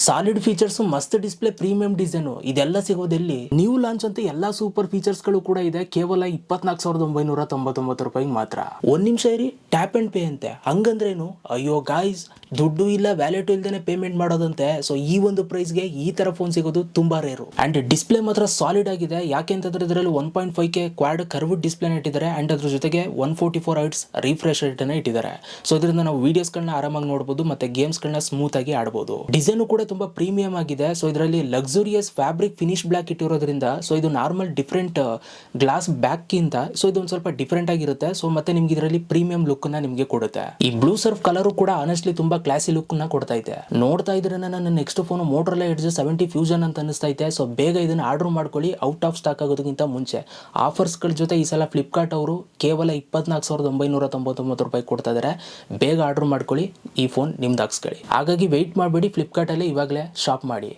Solid features, ಮಸ್ತ್ display, premium design ಇದೆಲ್ಲ ಸಿಗೋದೆಲ್ಲಿ. New launch ಅಂತ ಎಲ್ಲಾ ಸೂಪರ್ ಫೀಚರ್ಸ್ ಗಳು ಕೂಡ ಇದೆ, ಕೇವಲ 24,999 ರೂಪಾಯಿ ಮಾತ್ರ. ಒಂದ್ ನಿಮಿಷ ಇರಿ, ಟ್ಯಾಪ್ ಅಂಡ್ ಪೇ ಅಂತೆ. ಹಂಗಂದ್ರೇನು? ಅಯ್ಯೋ ಗಾಯ್ಸ್, ದುಡ್ಡು ಇಲ್ಲ, ವ್ಯಾಲೆಟ್ ಇಲ್ದೇನೆ ಪೇಮೆಂಟ್ ಮಾಡೋದಂತೆ. ಸೊ ಈ ಒಂದು ಪ್ರೈಸ್ಗೆ ಈ ತರ ಫೋನ್ ಸಿಗೋದು ತುಂಬಾ ರೇರು. ಅಂಡ್ ಡಿಸ್ಪ್ಲೇ ಮಾತ್ರ ಸಾಲಿಡ್ ಆಗಿದೆ. ಯಾಕೆ ಅಂತಂದ್ರೆ ಇದರಲ್ಲಿ 1.5K ಕ್ವಾಡ್ ಕರ್ವ್ ಡಿಸ್ಪ್ಲೇ ಇಟ್ಟಿದ್ದಾರೆ. ಅಂಡ್ ಅದ್ರ ಜೊತೆಗೆ 144 Hz ರಿಫ್ರೆಶ್ ರೇಟ್ ಅನ್ನ ಇಟ್ಟಿದ್ದಾರೆ. ಸೊ ಇದರಿಂದ ನಾವು ವಿಡಿಯೋಸ್ ಗಳನ್ನ ಆರಾಮಾಗಿ ನೋಡಬಹುದು, ಮತ್ತೆ ಗೇಮ್ಸ್ ಗಳನ್ನ ಸ್ಮೂತ್ ಆಗಿ ಆಡಬಹುದು. ಡಿಸೈನ್ ಕೂಡ ತುಂಬಾ ಪ್ರೀಮಿಯಂ ಆಗಿದೆ. ಸೊ ಇದರಲ್ಲಿ ಲಕ್ಸುರಿಯಸ್ ಫ್ಯಾಬ್ರಿಕ್ ಫಿನಿಶ್ ಬ್ಲಾಕ್ ಇಟ್ಟಿರೋದ್ರಿಂದ ಸೊ ಇದು ನಾರ್ಮಲ್ ಡಿಫರೆಂಟ್ ಗ್ಲಾಸ್ ಬ್ಯಾಕ್ ಗಿಂತ ಸೊ ಇದೊಂದು ಸ್ವಲ್ಪ ಡಿಫರೆಂಟ್ ಆಗಿರುತ್ತೆ. ಸೊ ಮತ್ತೆ ನಿಮ್ಗೆ ಇದರಲ್ಲಿ ಪ್ರೀಮಿಯಂ ಲುಕ್ ನ ನಿಮ್ಗೆ ಕೊಡುತ್ತೆ. ಈ ಬ್ಲೂ ಸರ್ಫ್ ಕಲರ್ ಕೂಡ ಆನೆಸ್ಟ್ಲಿ ತುಂಬಾ ಕ್ಲಾಸಿ ಲುಕ್ ನ ಕೊಡ್ತಾ ಇದೆ. ನೋಡ್ತಾ ಇದ್ರೆ ನನ್ನ next phone Motorola edge 70 fusion ಅಂತ ಅನಿಸ್ತಾ ಇದೆ. ಸೊ ಬೇಗ ಇದನ್ನ ಆರ್ಡರ್ ಮಾಡ್ಕೊಳ್ಳಿ, ಔಟ್ ಆಫ್ ಸ್ಟಾಕ್ ಆಗೋದಕ್ಕಿಂತ ಮುಂಚೆ. ಆಫರ್ಸ್ ಗಳ ಜೊತೆ ಈ ಸಲ ಫ್ಲಿಪ್ಕಾರ್ಟ್ ಅವರು ಕೇವಲ 24,999 ರೂಪಾಯಿ ಕೊಡ್ತಾ ಇದಾರೆ. ಬೇಗ ಆರ್ಡರ್ ಮಾಡ್ಕೊಳ್ಳಿ, ಈ ಫೋನ್ ನಿಮ್ದು ಹಾಕ್ಸ್ಕೊಳ್ಳಿ. ಹಾಗಾಗಿ ವೆಯ್ಟ್ ಮಾಡಬೇಡಿ, ಫ್ಲಿಪ್ಕಾರ್ಟ್ ಅಲ್ಲಿ ಇವಾಗಲೇ ಶಾಪ್ ಮಾಡಿ.